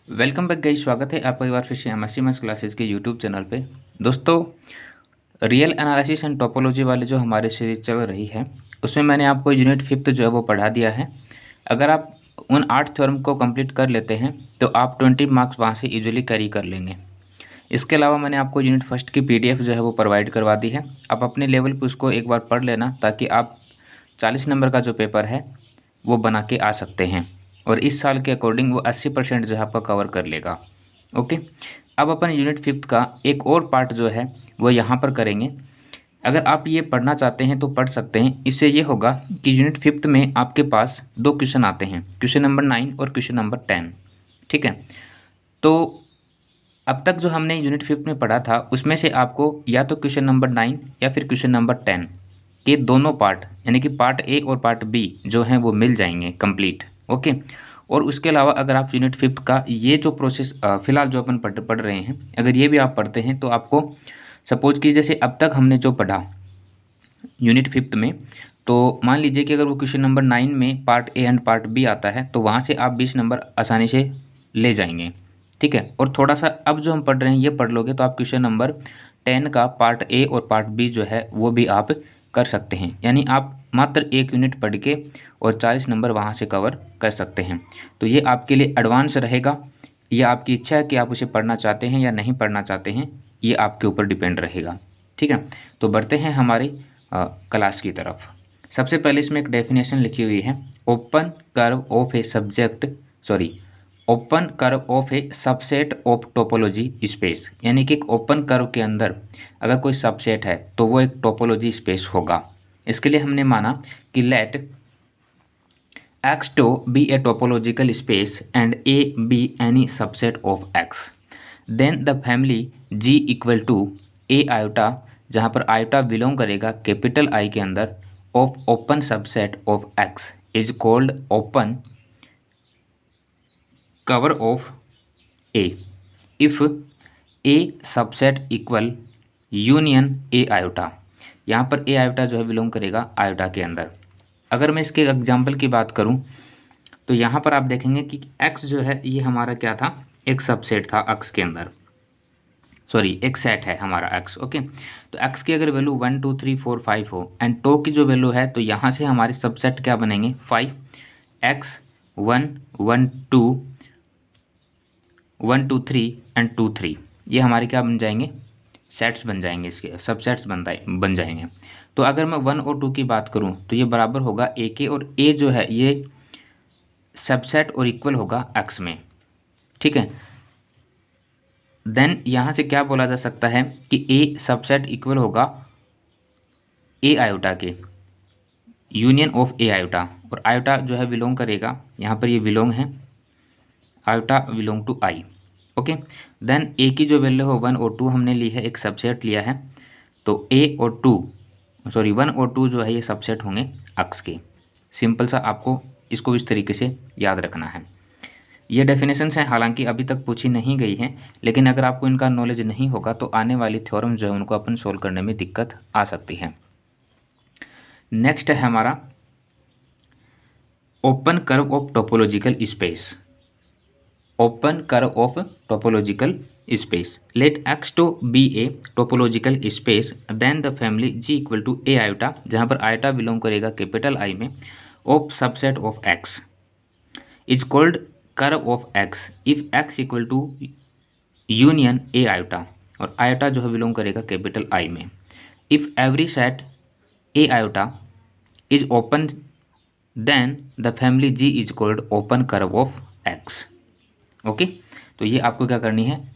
Welcome back guys, स्वागत है आपका एक बार फिर से एमएससी मैथ्स क्लासेस के यूट्यूब चैनल पे। दोस्तों, रियल एनालिसिस एंड टोपोलॉजी वाले जो हमारे सीरीज चल रही है उसमें मैंने आपको यूनिट 5 जो है वो पढ़ा दिया है। अगर आप उन 8 थ्योरम को कंप्लीट कर लेते हैं तो आप 20 मार्क्स वहाँ से इजीली कैरी कर लेंगे। इसके अलावा मैंने आपको यूनिट फर्स्ट की पीडीएफ जो है वो प्रोवाइड करवा दी है। आप अपने लेवल पर उसको एक बार पढ़ लेना ताकि आप 40 नंबर का जो पेपर है वो बना के आ सकते हैं और इस साल के अकॉर्डिंग वो 80% जो है आपका कवर कर लेगा। ओके, अब अपन यूनिट 5 का एक और पार्ट जो है वो यहाँ पर करेंगे। अगर आप ये पढ़ना चाहते हैं तो पढ़ सकते हैं। इससे ये होगा कि यूनिट 5 में आपके पास 2 क्वेश्चन आते हैं, क्वेश्चन नंबर 9 और क्वेश्चन नंबर 10। ठीक है, तो अब तक जो हमने यूनिट 5 में पढ़ा था उसमें से आपको या तो क्वेश्चन नंबर 9 या फिर क्वेश्चन नंबर 10 के दोनों पार्ट यानी कि पार्ट ए और पार्ट बी जो हैं वो मिल जाएंगे कंप्लीट। ओके, और उसके अलावा अगर आप यूनिट 5 का ये जो प्रोसेस फ़िलहाल जो अपन पढ़ रहे हैं, अगर ये भी आप पढ़ते हैं तो आपको सपोज कि जैसे अब तक हमने जो पढ़ा यूनिट 5 में, तो मान लीजिए कि अगर वो क्वेश्चन नंबर 9 में part A and part B आता है तो वहाँ से आप 20 नंबर आसानी से ले जाएंगे। ठीक है, और थोड़ा सा अब जो हम पढ़ रहे हैं ये पढ़ लोगे तो आप क्वेश्चन नंबर 10 का पार्ट ए और पार्ट बी जो है वो भी आप कर सकते हैं। यानी आप मात्र एक यूनिट पढ़ के और 40 नंबर वहाँ से कवर कर सकते हैं। तो ये आपके लिए एडवांस रहेगा। ये आपकी इच्छा है कि आप उसे पढ़ना चाहते हैं या नहीं पढ़ना चाहते हैं, ये आपके ऊपर डिपेंड रहेगा। ठीक है, तो बढ़ते हैं हमारी क्लास की तरफ। सबसे पहले इसमें एक डेफिनेशन लिखी हुई है, open curve of a subject open curve of A subset of topology space. यानी कि एक ओपन कर्व के अंदर अगर कोई सबसेट है तो वो एक टोपोलॉजी स्पेस होगा। इसके लिए हमने माना कि let X2 be a topological space and A be any subset of X, then the family G equal to A iota, जहाँ पर iota बिलोंग करेगा कैपिटल I के अंदर, of open subset of X is called open cover of A if A subset equal union A iota। यहाँ पर A iota जो है belong करेगा iota के अंदर। अगर मैं इसके एग्जाम्पल की बात करूं तो यहाँ पर आप देखेंगे कि x जो है ये हमारा क्या था, एक सबसेट था x के अंदर, एक सेट है हमारा x। ओके, तो x की अगर वैल्यू 1 2 3 4 5 हो एंड टो की जो वैल्यू है तो यहाँ से हमारे सबसेट क्या बनेंगे 5, x 1 1 2 1 2 3 एंड 2 3, ये हमारे क्या बन जाएंगे, सेट्स बन जाएंगे, इसके सबसेट्स बन जाएंगे। तो अगर मैं 1 और 2 की बात करूं तो ये बराबर होगा ए के, और ए जो है ये सबसेट और इक्वल होगा एक्स में। ठीक है, देन यहाँ से क्या बोला जा सकता है कि ए सबसेट इक्वल होगा ए आयोटा के, यूनियन ऑफ ए आयोटा, और आयोटा जो है बिलोंग करेगा, यहाँ पर ये बिलोंग है, iota belong to I. Okay, then A की जो वैल्यू हो 1 और 2 हमने ली है, एक सबसेट लिया है, तो ए और 1 और 2 जो है ये सबसेट होंगे एक्स के। सिंपल सा आपको इसको इस तरीके से याद रखना है। ये डेफिनेशंस हैं, हालांकि अभी तक पूछी नहीं गई हैं, लेकिन अगर आपको इनका नॉलेज नहीं होगा तो आने वाली थ्योरम जो है उनको अपन सोल्व करने में दिक्कत आ सकती है। नेक्स्ट है हमारा open curve of topological space. Open curve of topological space, let X2 be a topological space, then the family G equal to A iota, जहाँ पर आयोटा बिलोंग करेगा कैपिटल I में, of subset of X is called curve of X if X equal to union A iota, और iota जो है belong करेगा capital I में। If every set A iota is open then the family G is called open curve of X। Okay, तो ये आपको क्या करनी है,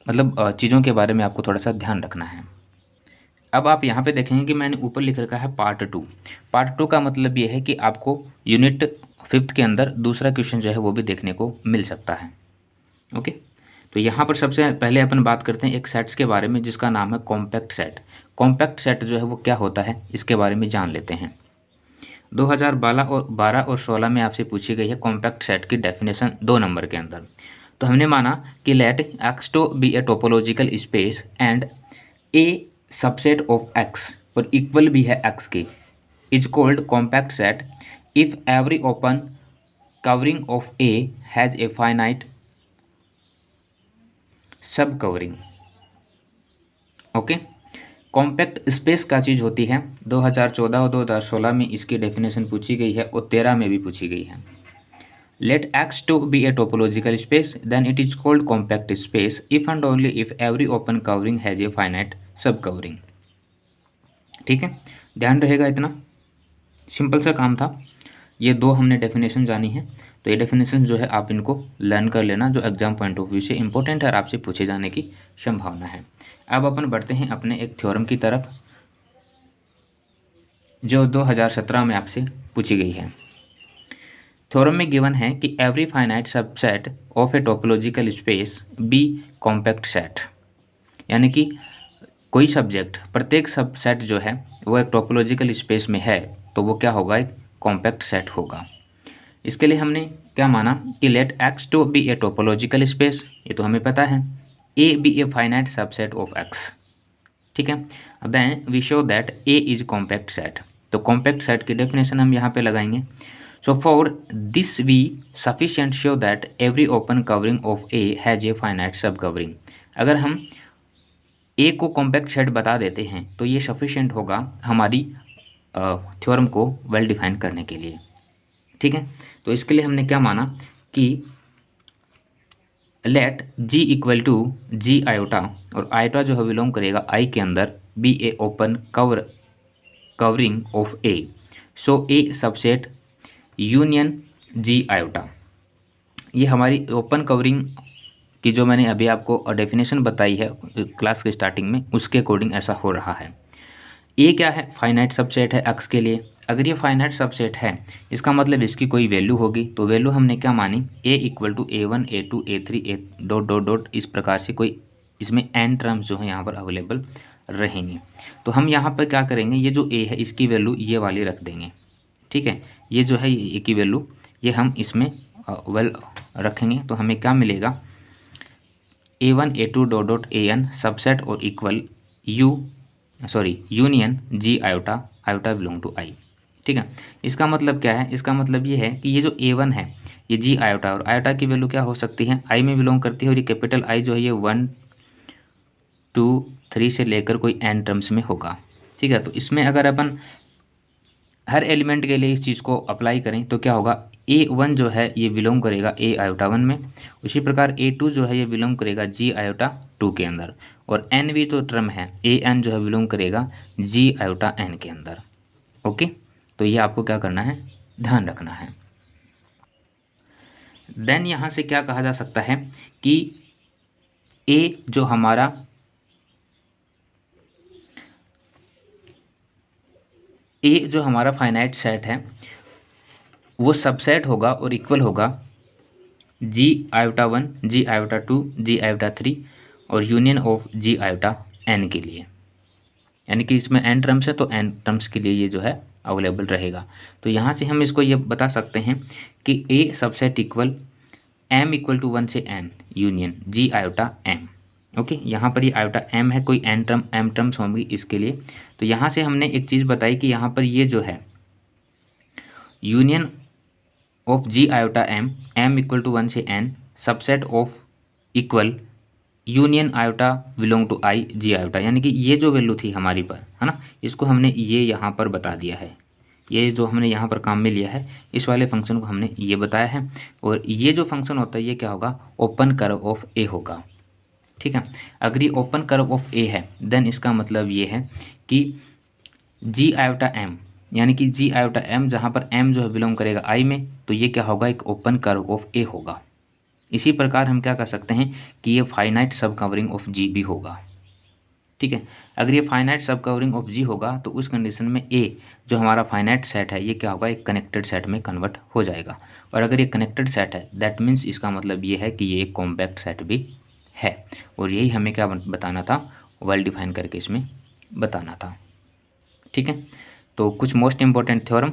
मतलब चीज़ों के बारे में आपको थोड़ा सा ध्यान रखना है। अब आप यहाँ पे देखेंगे कि मैंने ऊपर लिख रखा है पार्ट 2। पार्ट 2 का मतलब ये है कि आपको यूनिट 5 के अंदर दूसरा क्वेश्चन जो है वो भी देखने को मिल सकता है। ओके, तो यहाँ पर सबसे पहले अपन बात करते हैं एक सेट्स के बारे में जिसका नाम है कॉम्पैक्ट सेट। कॉम्पैक्ट सेट जो है वो क्या होता है इसके बारे में जान लेते हैं। 2012 और 16 में आपसे पूछी गई है कॉम्पैक्ट सेट की डेफिनेशन 2 नंबर के अंदर। तो हमने माना कि let X2 be a topological space and A subset of X, और इक्वल भी है X के, is called compact set if every open covering of A has a finite sub covering. Okay, compact space क्या चीज़ होती है? 2014 और 2016 में इसकी डेफिनेशन पूछी गई है और 13 में भी पूछी गई है। Let X2 be a topological space, then it is called compact space if and only if every open covering has a finite subcovering। ठीक है, ध्यान रहेगा, इतना सिंपल सा काम था। ये दो हमने डेफिनेशन जानी है, तो ये डेफिनेशन जो है आप इनको लर्न कर लेना, जो एग्जाम पॉइंट ऑफ व्यू से इंपॉर्टेंट है और आपसे पूछे जाने की संभावना है। अब अपन बढ़ते हैं अपने एक थ्योरम की तरफ जो 2017 में आपसे पूछी गई है। थ्योरम में गिवन है कि every finite subset of a topological space be compact set, यानी कि कोई सब्जेक्ट, प्रत्येक सबसेट जो है वो एक टोपोलॉजिकल स्पेस में है तो वो क्या होगा? एक कॉम्पैक्ट सेट होगा। इसके लिए हमने क्या माना कि let X two be a topological space, ये तो हमें पता है, A be a finite subset of X. ठीक है, then we show that A is compact set. तो कॉम्पैक्ट सेट की डेफिनेशन हम यहाँ पे लगाएंगे। So for this we sufficient show that every open covering of A has a finite subcovering। अगर हम A को कॉम्पैक्ट सेट बता देते हैं तो ये सफिशिएंट होगा हमारी थ्योरम को वेल डिफाइन करने के लिए। ठीक है, तो इसके लिए हमने क्या माना कि let G equal to G iota, और आयोटा जो है बिलोंग करेगा I के अंदर, be a open covering of A। So A subset union ji iota, ये हमारी ओपन कवरिंग की जो मैंने अभी आपको डेफिनेशन बताई है क्लास के स्टार्टिंग में, उसके अकॉर्डिंग ऐसा हो रहा है। ए क्या है? फाइनाइट सबसेट है एक्स के लिए। अगर ये फाइनाइट सबसेट है इसका मतलब इसकी कोई वैल्यू होगी, तो वैल्यू हमने क्या मानी? A equal to A1 A2 A3 A dot dot dot, इस प्रकार से कोई इसमें एन टर्म्स जो है यहाँ पर अवेलेबल रहेंगे। तो हम यहाँ पर क्या करेंगे, ये जो ए है इसकी वैल्यू ये वाली रख देंगे। ठीक है, ये जो है ए की वैल्यू ये हम इसमें वेल रखेंगे, तो हमें क्या मिलेगा? A1 A2 dot dot AN subset और equal union ji iota, iota belong to I. ठीक है, इसका मतलब क्या है? इसका मतलब ये है कि ये जो A1 है ये जी आयोटा, और आयोटा की वैल्यू क्या हो सकती है? आई में बिलोंग करती है, और ये कैपिटल आई जो है ये 1 2 3 से लेकर कोई एन टर्म्स में होगा। ठीक है, तो इसमें अगर अपन हर एलिमेंट के लिए इस चीज़ को अप्लाई करें तो क्या होगा? A1 जो है ये बिलोंग करेगा A आयोटा 1 में, उसी प्रकार A2 जो है ये बिलोंग करेगा G आयोटा 2 के अंदर, और एन भी तो टर्म है AN जो है बिलोंग करेगा G आयोटा N के अंदर। ओके, तो ये आपको क्या करना है? ध्यान रखना है। देन यहाँ से क्या कहा जा सकता है कि A जो हमारा फाइनाइट सेट है वो सबसेट होगा और इक्वल होगा G iota 1 G iota 2 G iota 3 और union of G iota N के लिए, यानी कि इसमें n टर्म्स है तो n टर्म्स के लिए ये जो है अवेलेबल रहेगा। तो यहाँ से हम इसको ये बता सकते हैं कि A subset equal m equal to 1 से n union G iota M। Okay, यहाँ पर ये आयोटा m है, कोई n टर्म m टर्म्स होंगी इसके लिए। तो यहाँ से हमने एक चीज़ बताई कि यहाँ पर ये जो है union of G iota m equal to 1 से n subset of equal union iota belong to I G iota, यानी कि ये जो वैल्यू थी हमारी पर, है ना, इसको हमने ये यहाँ पर बता दिया है। ये जो हमने यहाँ पर काम में लिया है इस वाले फंक्शन को हमने ये बताया है, और ये जो फंक्शन होता है ये क्या होगा? ओपन कर्व ऑफ ए होगा। ठीक है, अगर ये ओपन कर्व ऑफ ए है देन इसका मतलब ये है कि G आयोटा M, यानी कि G आयोटा M जहाँ पर M जो है बिलोंग करेगा I में, तो ये क्या होगा? एक ओपन कर्व ऑफ ए होगा। इसी प्रकार हम क्या कर सकते हैं कि ये finite sub covering of G भी होगा। ठीक है, अगर ये finite sub covering of G होगा तो उस कंडीशन में A जो हमारा फाइनाइट सेट है ये क्या होगा? एक कनेक्टेड सेट में कन्वर्ट हो जाएगा। और अगर ये कनेक्टेड सेट है दैट मीन्स इसका मतलब ये है कि ये एक कॉम्पैक्ट सेट भी है, और यही हमें क्या बताना था? वेल डिफाइन करके इसमें बताना था। ठीक है, तो कुछ मोस्ट इम्पॉर्टेंट थ्योरम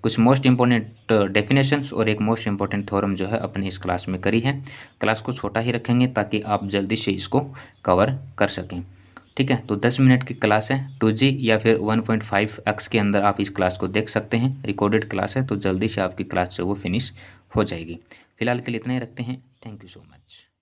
कुछ मोस्ट इम्पॉर्टेंट डेफिनेशंस और एक मोस्ट इम्पॉर्टेंट थ्योरम जो है अपने इस क्लास में करी है। क्लास को छोटा ही रखेंगे ताकि आप जल्दी से इसको कवर कर सकें। ठीक है, तो 10 मिनट की क्लास है, 2G या फिर 1.5x के अंदर आप इस क्लास को देख सकते हैं। रिकॉर्डेड क्लास है तो जल्दी से आपकी क्लास जो वो फिनिश हो जाएगी। फिलहाल के लिए इतना ही रखते हैं। Thank you so much.